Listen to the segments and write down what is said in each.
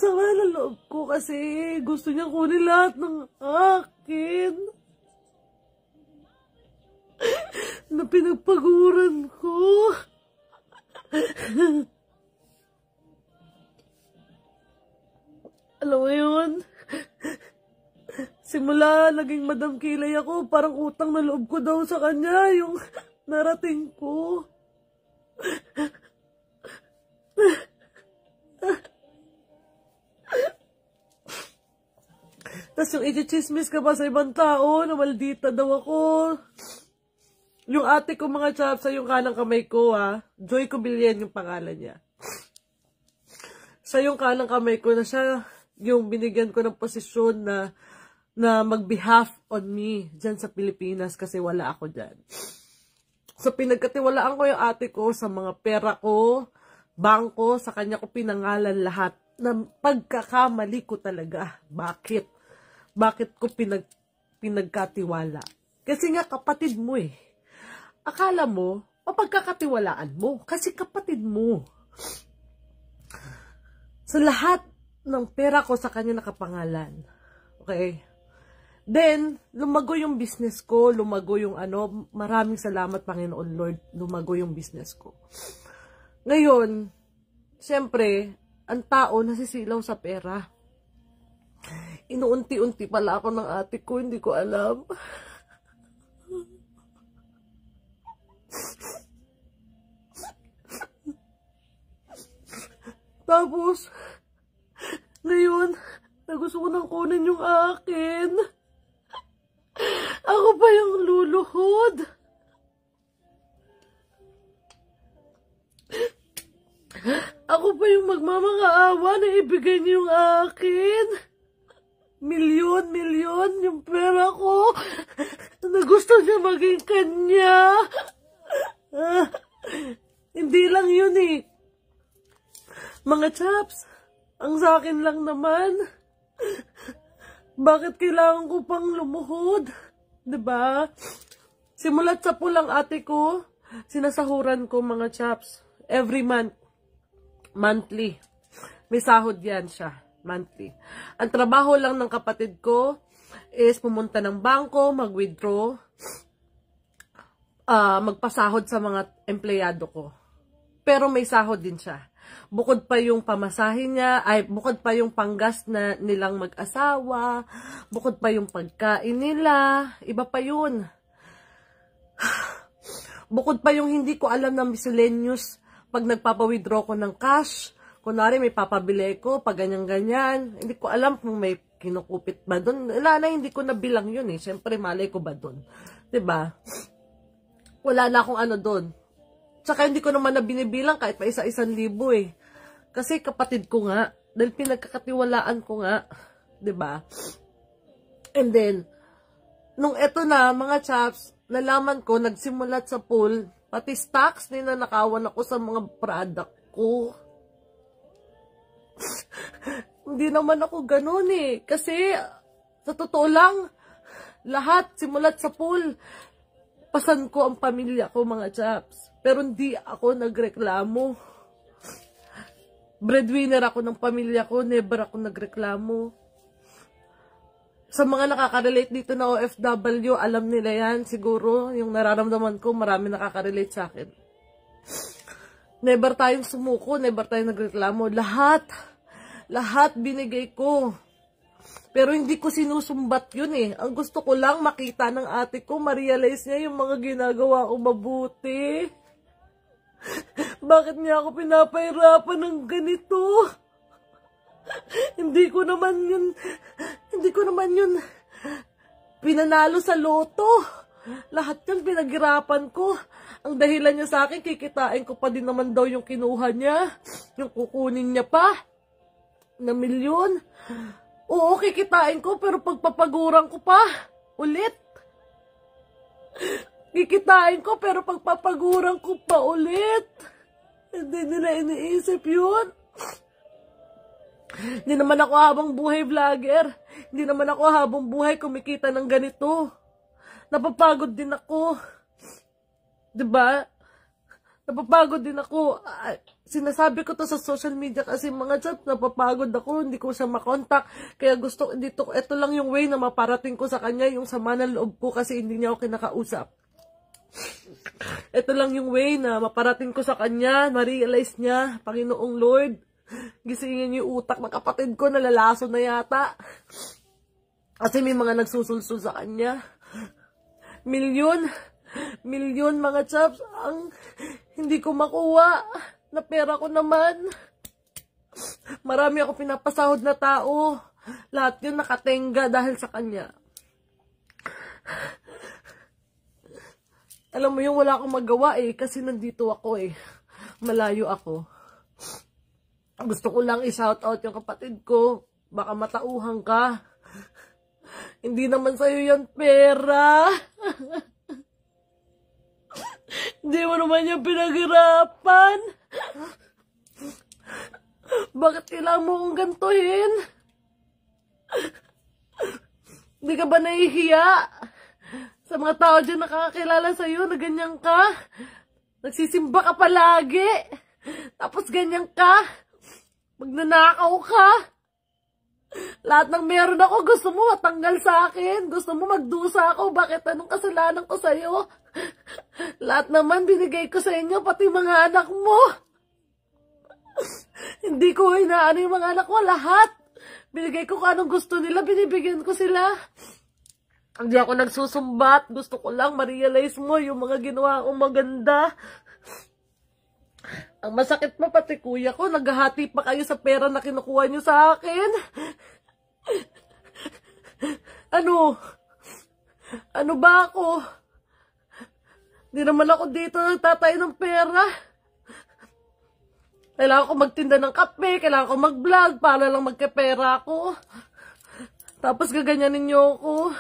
sama ng loob ko kasi gusto niya kunin lahat ng akin na pinagpaguran ko. Alam mo yun? Simula naging Madam Kilay ako, parang utang na loob ko daw sa kanya yung narating ko. Tapos yung i-chismis ka pa sa ibang tao na maldita daw ako. Yung ate ko mga chaps, yung kanang kamay ko Joy Cobillan yung pangalan niya. Siya yung kanang kamay ko na siya yung binigyan ko ng posisyon na mag-behalf on me dyan sa Pilipinas kasi wala ako dyan. So pinagkatiwalaan ko yung ate ko sa mga pera ko, bangko, sa kanya ko pinangalan lahat. Na pagkakamali ko talaga. Bakit? Bakit ko pinagkatiwala? Kasi nga kapatid mo eh. Akala mo, mapagkakatiwalaan mo. Kasi kapatid mo. So lahat ng pera ko sa kanya nakapangalan. Okay? Then, lumago yung business ko, lumago yung maraming salamat Panginoon Lord, lumago yung business ko. Ngayon, siyempre, ang tao nasisilaw sa pera. Inuunti-unti pala ako ng ate ko, hindi ko alam. Tapos, ngayon, gusto ko nang kunin yung akin. Ako pa yung luluhod. Ako pa yung magmamakaawa na ibigay niyo yung akin. Milyon yung pera ko na gusto niya maging kanya. Hindi lang yun eh. Mga chaps, ang sa akin lang naman, bakit kailangan ko pang lumuhod? Diba? Simulat sa pulang ate ko, sinasahuran ko mga chaps. Every month. Monthly. May sahod yan siya. Monthly. Ang trabaho lang ng kapatid ko is pumunta ng bangko, mag-withdraw, magpasahod sa mga empleyado ko. Pero may sahod din siya. Bukod pa yung pamasahin niya, bukod pa yung panggas na nilang mag-asawa, bukod pa yung pagkain nila, iba pa yun. Bukod pa yung hindi ko alam na miscellaneous pag nagpapa-withdraw ko ng cash. Kunwari may papabili ko, pag ganyan-ganyan, hindi ko alam kung may kinukupit ba doon. Wala na, hindi ko nabilang yun eh. Siyempre, malay ko ba doon? Diba? Wala na akong doon. Tsaka hindi ko naman na binibilang kahit pa 1,000 eh. Kasi kapatid ko nga, dahil pinagkakatiwalaan ko nga, 'di ba? And then, nung eto na, mga chaps, nalaman ko, nagsimulat sa pool, pati stocks, ninanakawan ako sa mga product ko. Hindi naman ako ganun eh. Kasi, sa totoo lang, lahat simulat sa pool, pasan ko ang pamilya ko, mga chaps. Pero hindi ako nagreklamo. Breadwinner ako ng pamilya ko, never ako nagreklamo. Sa mga nakaka-relate dito na OFW, alam nila yan siguro. Yung nararamdaman ko, marami nakaka-relate sa akin. Never tayong sumuko, never tayong nagreklamo. Lahat binigay ko. Pero hindi ko sinusumbat yun eh. Ang gusto ko lang makita ng ate ko, ma-realize niya yung mga ginagawa ko mabuti. Bakit niya ako pinapahirapan ng ganito? Hindi ko naman yun pinanalo sa loto. Lahat yan pinaghirapan ko. Ang dahilan niya sa akin, kikitain ko pa din naman daw yung kinuha niya. Yung kukunin niya pa na milyon. Oo, kikitain ko, pero pagpapaguran ko pa ulit. Kikitain ko, pero pagpapaguran ko pa ulit. Hindi nila iniisip yun. Hindi naman ako habang buhay vlogger. Hindi naman ako habang buhay kumikita ng ganito. Napapagod din ako. Diba? Napapagod din ako. Sinasabi ko to sa social media kasi mga chat, napapagod ako, hindi ko siya makontak. Kaya gusto, ito lang yung way na maparating ko sa kanya, yung sama ng loob ko kasi hindi niya ako kinakausap. Ito lang yung way na maparating ko sa kanya, ma-realize niya, Panginoong Lord, gisingin yung utak ng kapatid ko, nalalaso na yata. Kasi may mga nagsusulsul sa kanya. Milyon mga chaps, ang hindi ko makuha na pera ko naman. Marami ako pinapasahod na tao. Lahat yun nakatenga dahil sa kanya. Alam mo yung wala akong magawa kasi nandito ako Malayo ako. Gusto ko lang i-shoutout yung kapatid ko. Baka matauhan ka. Hindi naman sa'yo yan pera. Hindi mo naman yung pinaghirapan. Bakit kailangan mo kong gantuhin? Hindi ka ba nahihiya? Sa mga tao dyan nakakakilala sa'yo na ganyan ka. Nagsisimba ka palagi. Tapos ganyan ka. Magnanakaw ka. Lahat ng meron ako, gusto mo matanggal sa akin. Gusto mo magdusa ako. Bakit? Anong kasalanan ko sa'yo? Lahat naman binigay ko sa inyo, pati mga anak mo. Hindi ko inaano yung mga anak ko, lahat. Binigay ko kung anong gusto nila, binibigyan ko sila. Hindi ako nagsusumbat. Gusto ko lang ma-realize mo yung mga ginawa kong maganda. Ang masakit pa pati kuya ko, naghahati pa kayo sa pera na kinukuha nyo sa akin. Ano ba ako? Hindi naman ako dito nagtatay ng pera. Kailangan ko magtinda ng kape, kailangan ko mag-vlog para lang magkapera ako. Tapos gaganyanin niyo ako.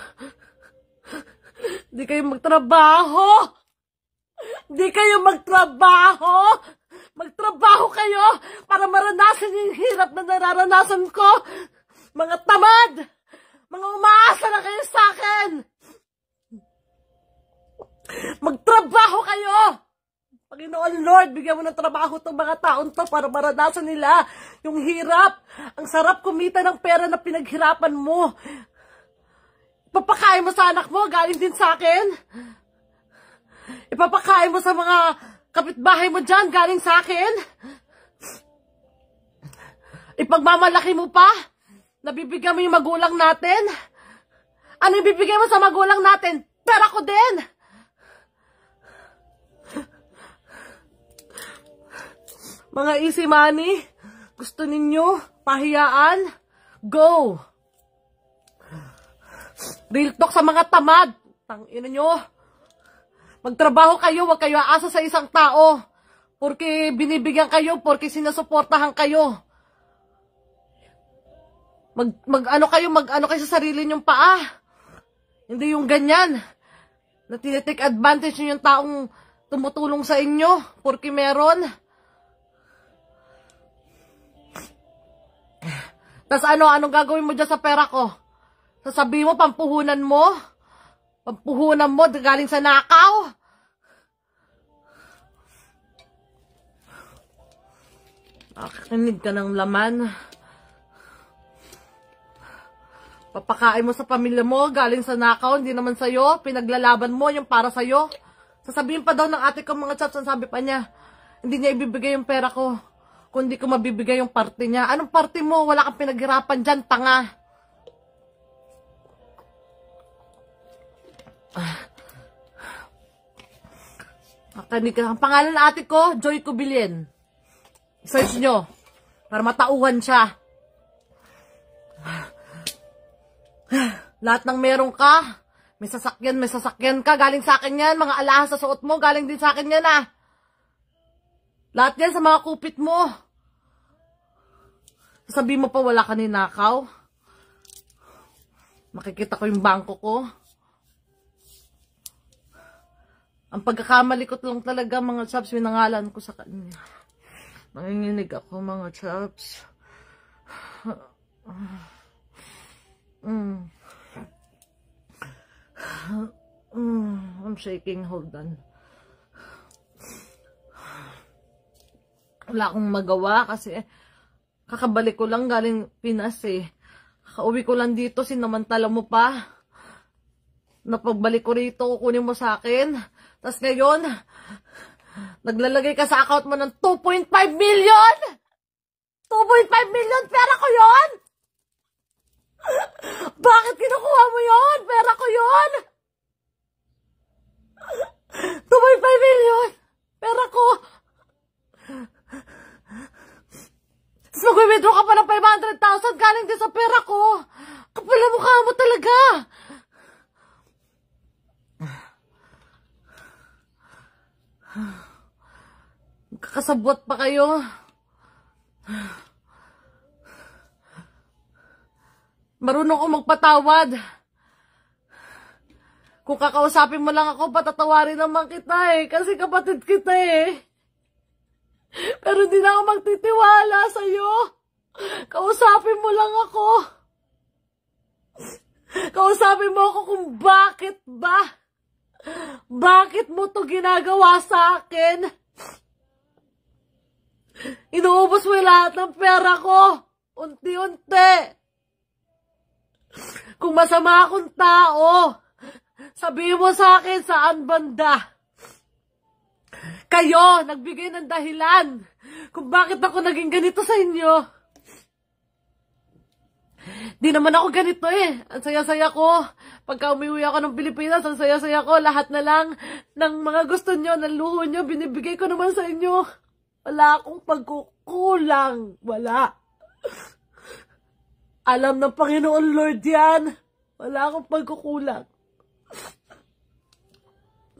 Hindi kayo magtrabaho. Hindi kayo magtrabaho. Magtrabaho kayo para maranasan yung hirap na nararanasan ko. Mga tamad. Mga umaasa na kayo sa akin. Magtrabaho kayo. Panginoon Lord, bigyan mo ng trabaho itong mga taon to para maranasan nila yung hirap. Ang sarap kumita ng pera na pinaghirapan mo. Ipapakain mo sa anak mo, galing din sa akin. Ipapakain mo sa mga kapitbahay mo dyan, galing sa akin. Ipagmamalaki mo pa, nabibigyan mo yung magulang natin. Ano yung bibigyan mo sa magulang natin? Pera ko din. Mga easy money, gusto ninyo, pahiyaan, go. Real talk sa mga tamad. Tangina nyo. Magtrabaho kayo, huwag kayo aasa sa isang tao. Porque binibigyan kayo, porque sinusuportahan kayo. Mag-ano kayo sa sarili nyong paa. Hindi yung ganyan. Na tinitake advantage nyo yung taong tumutulong sa inyo, porque meron. Tas anong gagawin mo dyan sa pera ko? Sasabihin mo, pampuhunan mo? Pampuhunan mo, galing sa nakaw? Nakikinig ka ng laman. Papakain mo sa pamilya mo, galing sa nakaw, hindi naman sa'yo. Pinaglalaban mo, yung para sa'yo. Sasabihin pa daw ng ate ko mga chaps, sabi pa niya, hindi niya ibibigay yung pera ko. Kung hindi ko mabibigay yung parte niya. Anong parte mo? Wala kang pinaghirapan dyan, tanga. Ang pangalan ng ate ko, Joy Cubilien. Search nyo. Para matauhan siya. Lahat ng meron ka, may sasakyan ka, galing sa akin yan. Mga alahas sa suot mo, galing din sa akin yan Lahat yan sa mga kupit mo. Sabi mo pa wala ka ninakaw. Makikita ko yung bangko ko. Ang pagkakamali ko lang talaga mga chaps, winangalan ko sa kanya. Nanginginig ako mga chaps. I'm shaking, hold on. Wala akong magawa kasi kakabalik ko lang galing Pinas eh. Kakauwi ko lang dito, sinamantala mo pa. Napagbalik ko rito, kukunin mo sa akin. Tapos ngayon, naglalagay ka sa account mo ng 2.5 million! 2.5 million, pera ko yon! Bakit kinukuha mo yon? Pera ko yon! 2.5 million! Pera ko! Tapos mag-withdraw ka pa ng 500,000 galing din sa pera ko! Kapal na mukha mo talaga! Kakasabot pa kayo. Marunong ko magpatawad. Kung kakausapin mo lang ako, patatawarin naman kita eh. Kasi kapatid kita eh. Pero di na ako magtitiwala sa'yo. Kausapin mo lang ako. Kausapin mo ako kung bakit ba? Bakit mo to ginagawa sa akin? Inuubos mo lahat ng pera ko. Unti-unti. Kung masama akong tao, sabihin mo sa akin saan banda. Kayo, nagbigay ng dahilan kung bakit ako naging ganito sa inyo. Di naman ako ganito eh. Ang saya-saya ko. Pagka umuwi ako ng Pilipinas, ang saya-saya ko. Lahat na lang ng mga gusto nyo, ng luho nyo, binibigay ko naman sa inyo. Wala akong pagkukulang. Wala. Alam ng Panginoon Lord yan. Wala akong pagkukulang.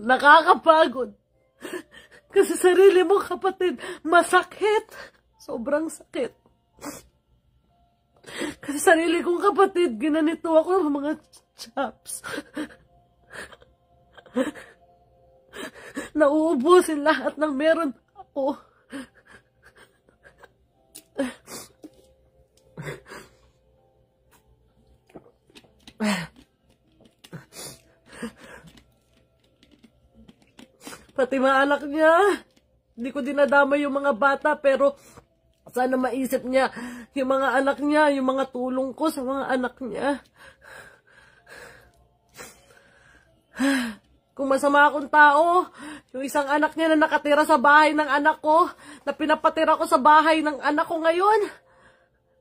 Nakakapagod. Kasi sarili mo, kapatid, masakit. Sobrang sakit. Kasi sarili kong kapatid, ginanito ako ng mga chaps. Nauubusin lahat ng meron ako. Pati mga anak niya, hindi ko dinadama yung mga bata, pero sana maisip niya yung mga anak niya, yung mga tulong ko sa mga anak niya. Kung masama akong tao, yung isang anak niya na nakatira sa bahay ng anak ko, na pinapatira ko sa bahay ng anak ko ngayon.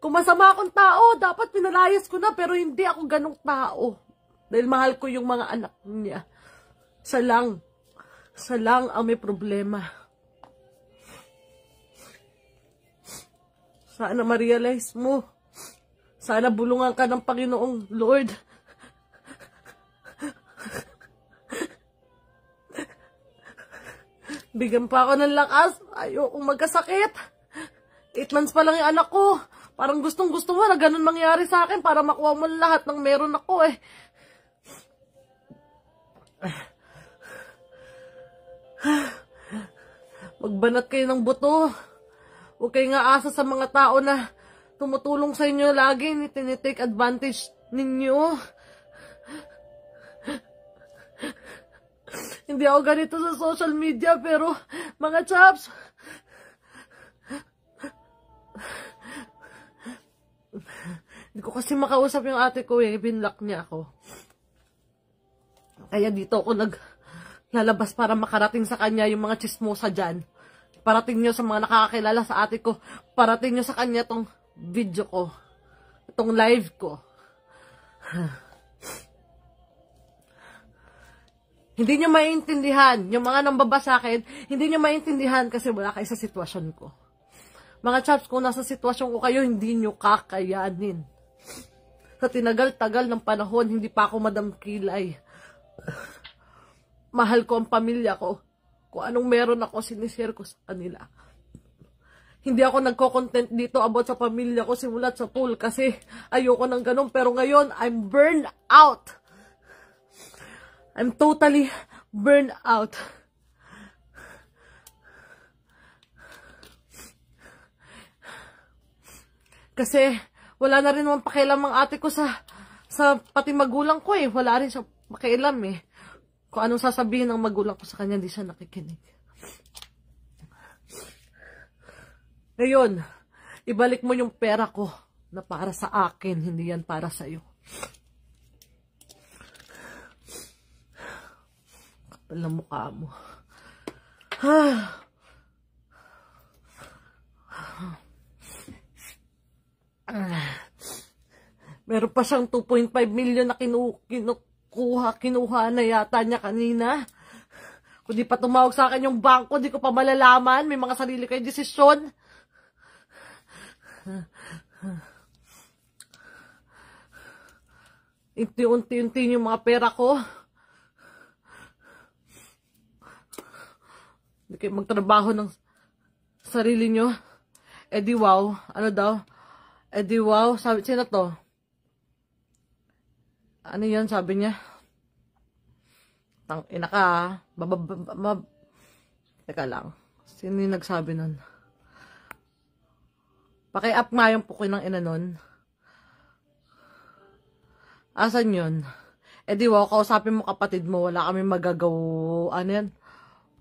Kung masama akong tao, dapat pinalayas ko na, pero hindi ako ganong tao. Dahil mahal ko yung mga anak niya. Sa lang ang may problema. Sana ma-realize mo. Sana bulungan ka ng Panginoong Lord. Bigyan pa ako ng lakas. Ayokong magkasakit. 8 months pa lang yung anak ko. Parang gustong-gusto mo na ganun mangyari sa akin para makuha mo lahat ng meron ako eh. Magbanat kayo ng buto. Huwag kayo nga asa sa mga tao na tumutulong sa inyo lagi, tinitake advantage ninyo. Hindi ako ganito sa social media, pero mga chaps, hindi ko kasi makausap yung ate ko eh, binlock niya ako. Kaya dito ako naglalabas para makarating sa kanya yung mga chismosa dyan. Parating nyo sa mga nakakakilala sa ate ko. Parating nyo sa kanya tong video ko. Itong live ko. Hindi nyo maintindihan. Yung mga nambaba sa akin, hindi nyo maintindihan kasi wala kayo sa sitwasyon ko. Mga chaps, kung nasa sitwasyon ko kayo, hindi nyo kakayanin. Sa tinagal-tagal ng panahon, hindi pa ako madamkilay. Mahal ko ang pamilya ko. Kung anong meron ako, sinishare ko sa kanila. Hindi ako nagko-content dito about sa pamilya ko simulat sa pool kasi ayoko ng ganun. Pero ngayon, I'm burned out. I'm totally burned out. Kasi wala na rin naman pakialam ang ate ko sa pati magulang ko eh. Wala rin siya pakialam eh. Kung anong sasabihin ng magulang ko sa kanya, hindi siya nakikinig. Ngayon, ibalik mo yung pera ko na para sa akin, hindi yan para sa'yo. Kapal na mukha mo. Meron pa siyang 2.5 million na kinuha na yata niya kanina. Kung di pa tumawag sa akin yung bangko, di ko pa malalaman. May mga sarili kayong desisyon. Unti-unti yung mga pera ko. Hindi kayo magtrabaho ng sarili nyo. Eh di wow. Ano daw? Eh di wow. Sabi, sino to? Ano yan sabi niya? Ina ka, teka lang. Sino yung nagsabi nun? Paki-up nga yung pukin ng ina nun. Asan yun? Eh di wow, kausapin mo kapatid mo. Wala kaming magagawa. Ano yan?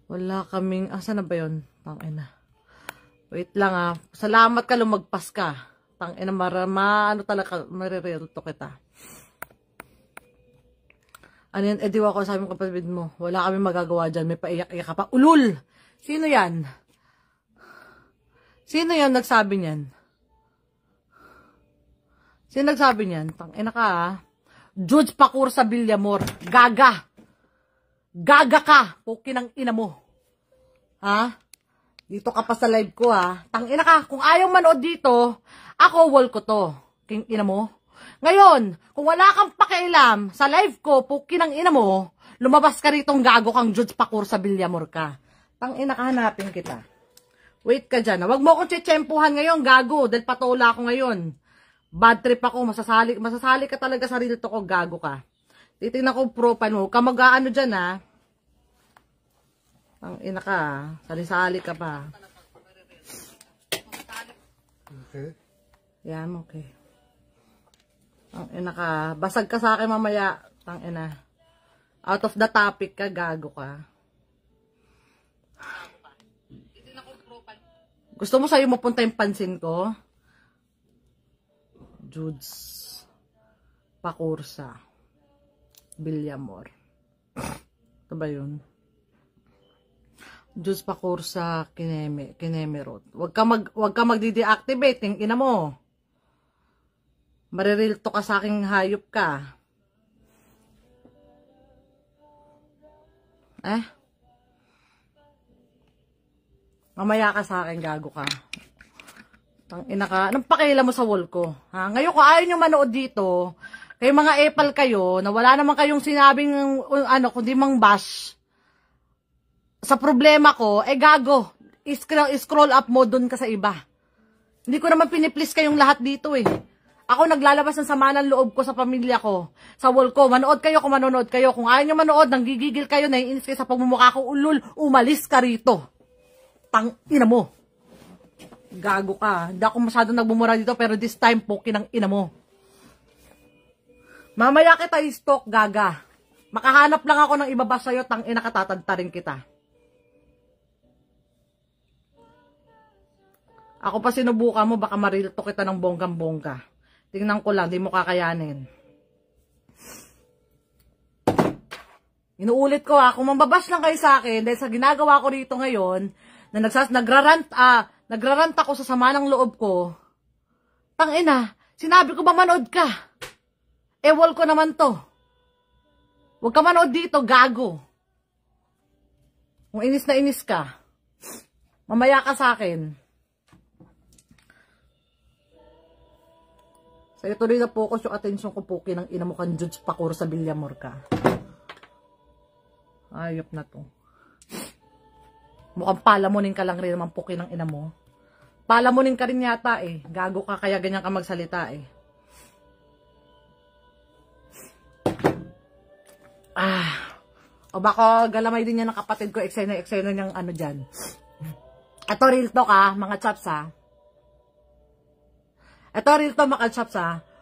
Wala kaming, asan na ba yun? Tangina. Wait lang ah. Salamat ka, lumagpas ka. Tangina, ano talaga, marireal to kita. Ano yan? Eh, di ako sabi mo kapatid mo. Wala kami magagawa dyan. May paiyak-iyak ka pa. Ulul! Sino yan? Sino yan nagsabi niyan? Sino nagsabi niyan? Tangina ka ha. Judge Pakur sa Villamor. Gaga! Gaga ka! Pukin ang ina mo. Ha? Dito ka pa sa live ko ha. Tangina ka. Kung ayaw manood dito, ako wall ko to. King ina mo. Ngayon, kung wala kang pakialam sa live ko, pukin ang ina mo, lumabas ka ritong gago kang Judge Pakur sa Villamor ka. Tangina ka, hanapin kita. Wait ka dyan. Huwag mo akong tsetsempuhan ngayon, gago, dahil patola ako ngayon. Bad trip ako, masasali ka talaga sa rito ko, gago ka. Titignan ko profile mo, huwag ka mag-aano dyan ha. Tangina ka ha, sali-sali ka pa. Okay. Yan, okay. Tangina ka. Basag ka sa akin mamaya. Tangina. Out of the topic ka, gago ka. Gusto mo sa'yo mapunta yung pansin ko? Judes Pakur sa Villamor. Ito ba yun? Judes Pakur sa Kinemerot. Huwag ka magdi-deactivate. Yung ina mo. Maririlto ka sa aking hayop ka. Mamaya ka sa akin, gago ka. Tangina ka. Anong pakialam mo sa wall ko? Ha? Ngayon, kung ayaw nyo manood dito, kayo mga epal kayo, na wala naman kayong sinabing, kundi mang bash, sa problema ko, gago. Scroll up mo dun ka sa iba. Hindi ko naman piniplease kayong lahat dito Ako naglalabas ng sama ng loob ko sa pamilya ko. Sa wall ko. Manood kayo kung manonood kayo. Kung ayaw nyo manood, nanggigigil kayo, naiinis kayo sa pagmumukha ko, ulul, umalis ka rito. Ina mo. Gago ka. Hindi ako masyadong nagbumura dito, pero this time, pukin ang ina mo. Mamaya kita i-stalk, gaga. Makahanap lang ako ng ibaba sa'yo, ina katatantarin kita. Ako pa sinubukan mo, baka marilto kita ng bonggang-bongga. Tingnan ko lang, di mo kakayanin. Inuulit ko kung mambabash lang kayo sa akin, dahil sa ginagawa ko rito ngayon, na nagrarant ako sa sama ng loob ko, tangina, sinabi ko ba manood ka? Wall ko naman to. Huwag ka manood dito, gago. Kung inis na inis ka, mamaya ka sa akin. Kaya tuloy na focus yung attention ko, pukin ng ina mo kang Judge Pakur sa Villamor ka. Ayop na to. Mukhang palamunin ka lang rin naman, pukin ng ina mo. Palamunin ka rin yata Gago ka, kaya ganyan ka magsalita O baka galamay din yan ng kapatid ko, eksena niyang ano dyan. Ito real talk mga chaps Ito real to mga chaps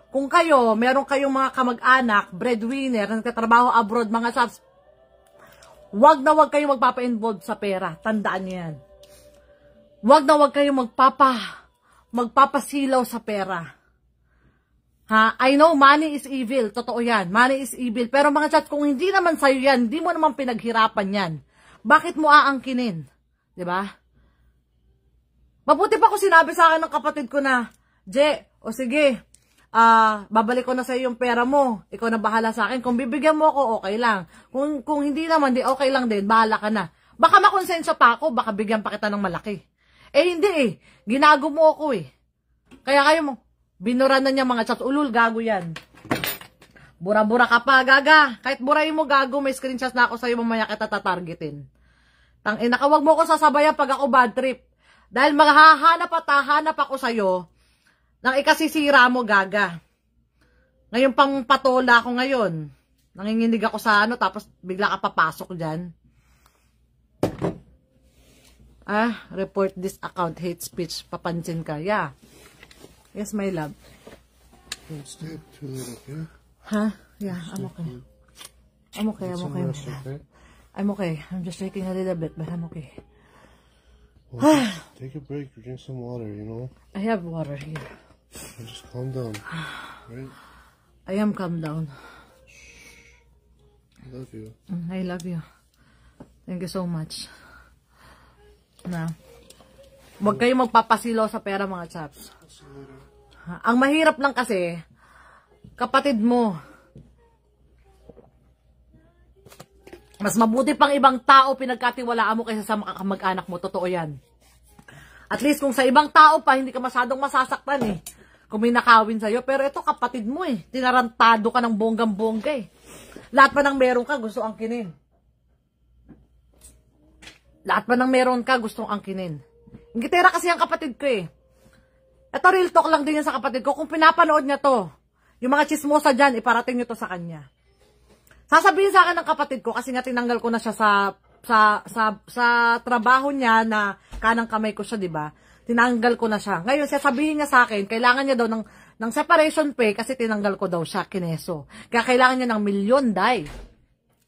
Kung kayo, meron kayong mga kamag-anak, breadwinner, nagtatrabaho abroad, mga chaps, wag na wag kayo magpapa-involve sa pera. Tandaan niyo yan. wag na wag kayong magpapasilaw sa pera. Ha? I know money is evil. Totoo yan. Money is evil. Pero mga chat, kung hindi naman sa'yo yan, hindi mo naman pinaghirapan yan, bakit mo aangkinin? Diba? Mabuti pa kung sinabi sa akin ng kapatid ko na, Je, o sige, babalik ko na sa'yo yung pera mo. Ikaw na bahala sa akin. Kung bibigyan mo ako, okay lang. Kung hindi naman, di okay lang din. Bahala ka na. Baka makonsensya pa ako, baka bigyan pa kita ng malaki. Hindi eh. Ginago mo ako eh. Kaya kayo mo, binura na niya mga chat. Ulul, gago yan. Bura-bura ka pa, gaga. Kahit burahin mo, gago, may screenshots na ako sa'yo, mamaya kita tatargetin. Tangina ka, wag mo ko sasabayan pag ako bad trip. Dahil maghahanap at hahanap ako sa'yo nang ikasisira mo, gaga. Ngayon pang patola ako ngayon. Nanginginig ako sa ano, tapos bigla ka papasok dyan. Report this account, hate speech. Papansin ka, yeah. Yes, my love. Don't stay up too late, okay? Huh? Yeah, I'm okay. I'm okay, I'm okay. Okay? I'm okay. I'm just shaking a little bit, but I'm okay. Well, take a break, drink some water, you know? I have water here. And just calm down, right? I am calm down. I love you. I love you. Thank you so much. Na. Huwag kayong magpapasilaw sa pera, mga chaps. Ang mahirap lang kasi, kapatid mo, mas mabuti pang ibang tao pinagkatiwalaan mo kaysa sa makakamag-anak mo. Totoo yan. At least kung sa ibang tao pa, hindi ka masyadong masasaktan eh. Kung may nakawin sa'yo. Pero ito kapatid mo eh. Tinarantado ka ng bonggang-bongga eh. Lahat pa ng meron ka, gusto angkinin. Lahat pa ng meron ka, gustong angkinin. Ingitera kasi ang kapatid ko eh. Ito real talk lang din yan sa kapatid ko. Kung pinapanood niya to, yung mga chismosa dyan, iparating nyo to sa kanya. Sasabihin sa akin ng kapatid ko, kasi nga tinanggal ko na siya sa trabaho niya na kanang kamay ko siya, di ba? Tinanggal ko na siya. Ngayon, sasabihin niya sa akin, kailangan niya daw ng separation pay kasi tinanggal ko daw siya, kineso. Kaya kailangan niya ng milyon, day.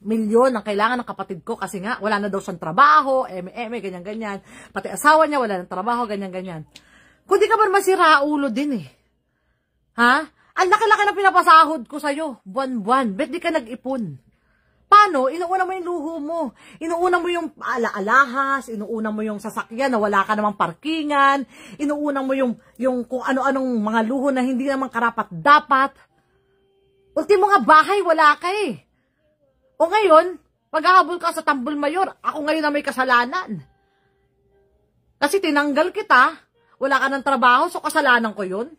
Milyon ang kailangan ng kapatid ko kasi nga, wala na daw siyang trabaho, ganyan-ganyan. Pati asawa niya, wala ng trabaho, ganyan-ganyan. Kung di ka ba masira ulo din eh. Ha? Ang laki-laki na pinapasahod ko sa'yo, buwan-buwan. Bet di ka nag-ipon. Paano? Inuuna mo yung luho mo. Inuuna mo yung alahas, inuuna mo yung sasakyan na wala ka namang parkingan, inuuna mo yung kung ano-anong mga luho na hindi naman karapat-dapat. Ultimo nga bahay, wala ka eh. O ngayon, paghahabol ka sa Tambol Mayor, ako ngayon na may kasalanan. Kasi tinanggal kita, wala ka ng trabaho, so kasalanan ko yun.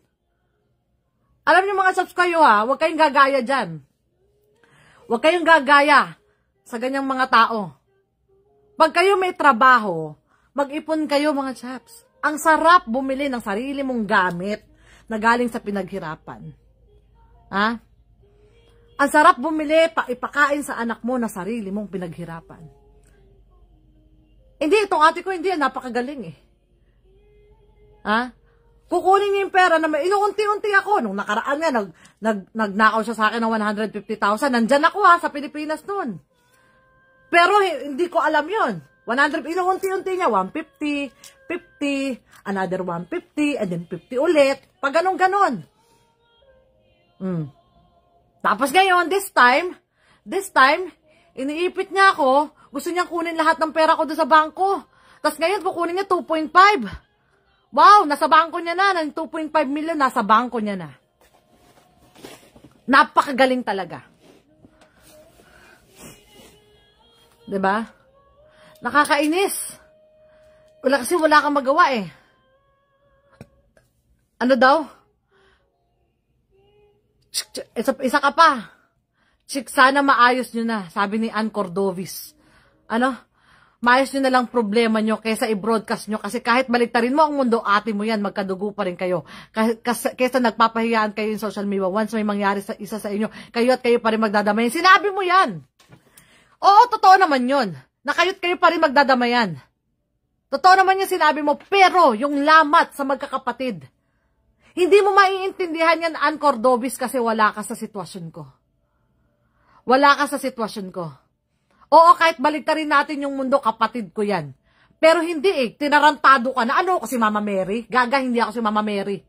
Alam niyo mga subs kayo ha, huwag kayong gagaya dyan. Huwag kayong gagaya sa ganyang mga tao. Pag kayo may trabaho, mag-ipon kayo mga chaps. Ang sarap bumili ng sarili mong gamit na galing sa pinaghirapan. Ha? Ang sarap bumili, ipakain sa anak mo na sarili mong pinaghirapan. Hindi, itong ate ko, hindi, napakagaling eh. Ha? Kukunin niya yung pera na may inuunti-unti ako. Nung nakaraan nga, nagnakaw siya sa akin ng 150,000. Nandyan ako ha, sa Pilipinas noon. Pero hindi ko alam yun. 100, inuunti-unti niya, 150, 50, another 150, and then 50 ulit. Pag ganon-ganon. Tapos ngayon, this time, iniipit niya ako, gusto niyang kunin lahat ng pera ko doon sa bangko. Tapos ngayon, kukunin niya 2.5. Wow, nasa bangko niya na, ng 2.5 million, nasa bangko niya na. Napakagaling talaga. Diba? Nakakainis. Kasi wala kang magawa eh. Ano daw? Isa ka pa. Chik, sana maayos nyo na, sabi ni Ann Cordovis. Ano? Maayos nyo na lang problema nyo kaysa i-broadcast nyo. Kasi kahit baliktarin mo ang mundo, ate mo yan, magkadugo pa rin kayo. Kaysa nagpapahiyaan kayo in social media, once may mangyari sa isa sa inyo, kayo at kayo pa rin magdadamayan. Sinabi mo yan. Oo, totoo naman yun. Na kayo't kayo pa rin magdadamayan. Totoo naman yung sinabi mo, pero yung lamat sa magkakapatid, hindi mo maiintindihan yan, Ann Cordovis, kasi wala ka sa sitwasyon ko. Wala ka sa sitwasyon ko. Oo, kahit baliktarin natin yung mundo, kapatid ko yan. Pero hindi tinarantado ka na. Ano ako si Mama Mary? Gaga, hindi ako si Mama Mary.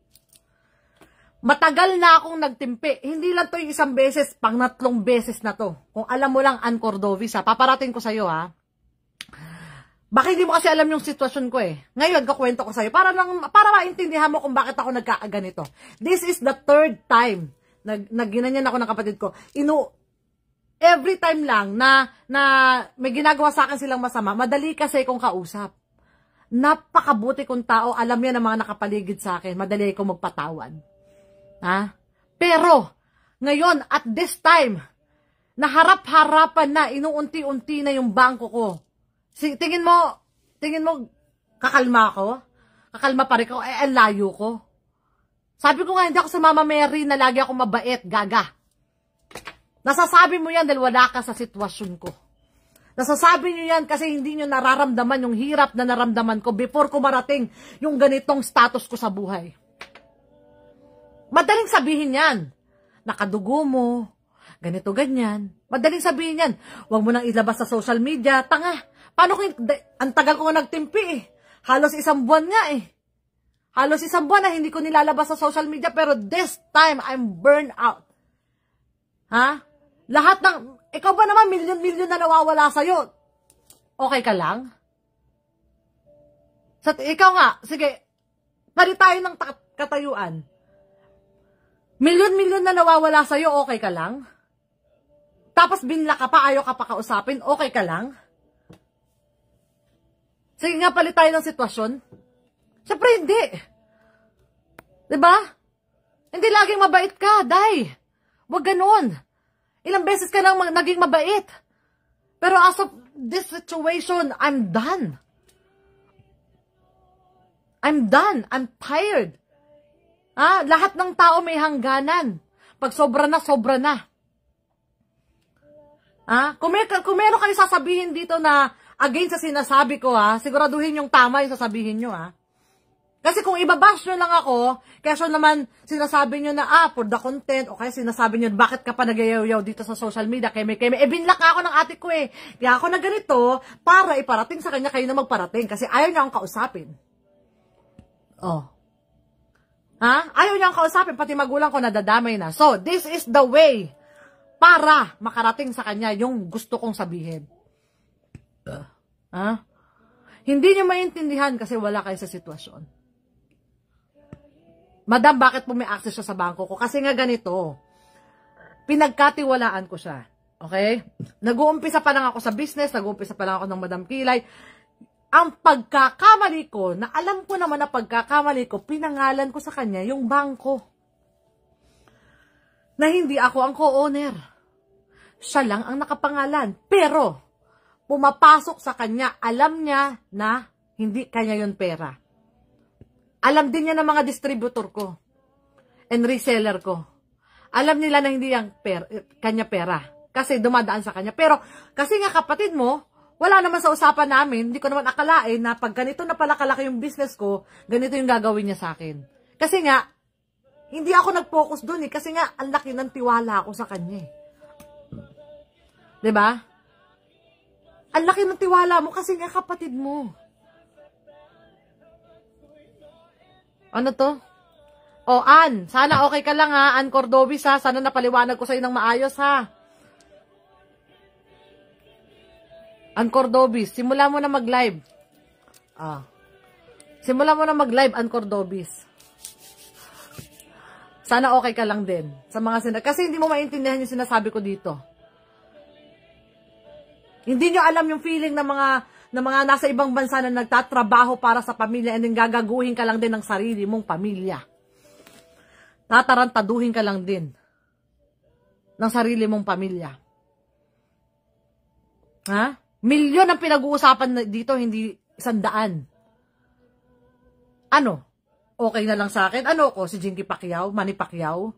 Matagal na akong nagtimpi. Hindi lang to yung isang beses, pang 3 beses na to. Kung alam mo lang, Ann Cordovis, paparating ko sa'yo, ha. Baka hindi mo kasi alam yung sitwasyon ko, Ngayon, kakwento ko sa'yo. Para maintindihan mo kung bakit ako nagkaaganito. This is the 3rd time na ginanyan ako ng kapatid ko. Every time lang na may ginagawa sa akin silang masama, madali kasi kong kausap. Napakabuti kong tao, alam niya ng mga nakapaligid sa akin, madali kong magpatawad. Pero, ngayon, at this time, naharap-harapan na, inuunti-unti na yung bangko ko. Tingin mo, kakalma ako? Kakalma pa rin ako? Ang layo ko. Sabi ko nga, hindi ako sa Mama Mary na lagi ako mabait, gaga. Nasasabi mo yan dahil wala ka sa sitwasyon ko. Nasasabi nyo yan kasi hindi nyo nararamdaman yung hirap na naramdaman ko before ko marating yung ganitong status ko sa buhay. Madaling sabihin yan. Nakadugo mo, ganito, ganyan. Madaling sabihin yan. Huwag mo nang ilabas sa social media. Tanga. Paano kung, ang tagal ko nga nagtimpi Halos 1 buwan nga Halos 1 buwan na hindi ko nilalabas sa social media. Pero this time, I'm burned out. Lahat ng, ikaw ba naman, milyon-milyon na nawawala sa'yo? Okay ka lang? Ikaw nga, sige, pari tayo ng katayuan. Milyon-milyon na nawawala sa'yo, okay ka lang? Tapos binla ka pa, ayaw ka pa kausapin, okay ka lang? Sige nga, palit tayo ng sitwasyon. Siyempre, hindi. Diba? Hindi laging mabait ka, day. Huwag ganun. Ilang beses ka nang naging mabait. Pero as of this situation, I'm done. I'm done. I'm tired. Lahat ng tao may hangganan. Pag sobra na, sobra na. Kung meron kayo sasabihin dito na against sa sinasabi ko, siguraduhin yung tama yung sasabihin nyo, Kasi kung ibabash nyo lang ako, kaya naman sinasabi nyo na, for the content, o kaya sinasabi nyo, bakit ka pa nagayaw-yaw dito sa social media, keme, binlock ako ng ate ko Kaya ako na ganito, para iparating sa kanya, kayo na magparating, kasi ayaw niya akong kausapin. Ayaw niya akong kausapin, pati magulang ko nadadamay na. So, this is the way para makarating sa kanya yung gusto kong sabihin. Hindi niyo maintindihan kasi wala kayo sa sitwasyon. Madam, bakit po may access siya sa bangko ko? Kasi nga ganito, pinagkatiwalaan ko siya. Okay? Nag-uumpisa pa lang ako sa business, nag-uumpisa pa lang ako ng Madam Kilay. Ang pagkakamali ko, na alam ko naman na pagkakamali ko, pinangalan ko sa kanya yung bangko. Na hindi ako ang co-owner. Siya lang ang nakapangalan. Pero, pumapasok sa kanya, alam niya na hindi kanya yun pera. Alam din niya ng mga distributor ko and reseller ko. Alam nila na hindi yung kanya pera. Kasi dumadaan sa kanya. Pero, kasi nga kapatid mo, wala naman sa usapan namin, hindi ko naman akalain na pag ganito na pala kalaki yung business ko, ganito yung gagawin niya sa akin. Kasi nga, hindi ako nag-focus dun kasi nga, ang laki ng tiwala ako sa kanya Diba? Ang laki ng tiwala mo kasi nga kapatid mo. Ano to? Ann, sana okay ka lang Ann Cordovis sana napaliwanag ko sa'yo ng maayos Ann Cordovis, simula mo na mag-live. Simula mo na mag-live, Ann Cordovis. Sana okay ka lang din. Sa mga kasi hindi mo maintindihan yung sinasabi ko dito. Hindi nyo alam yung feeling ng mga nasa ibang bansa na nagtatrabaho para sa pamilya and then gagaguhin ka lang din ng sarili mong pamilya. Tatarantaduhin ka lang din ng sarili mong pamilya. Milyon ang pinag-uusapan dito, hindi 100. Ano? Okay na lang sa akin? Ano ko? Si Jinky Pacquiao? Manny Pacquiao?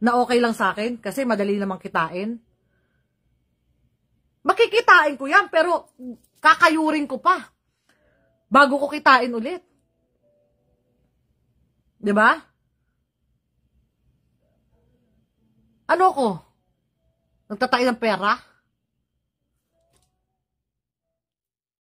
Na okay lang sa akin? Kasi madali namang kitain? Makikitain ko yan, pero kakayurin ko pa. Bago ko kitain ulit. Diba? Ano ko? Nagtatay ng pera?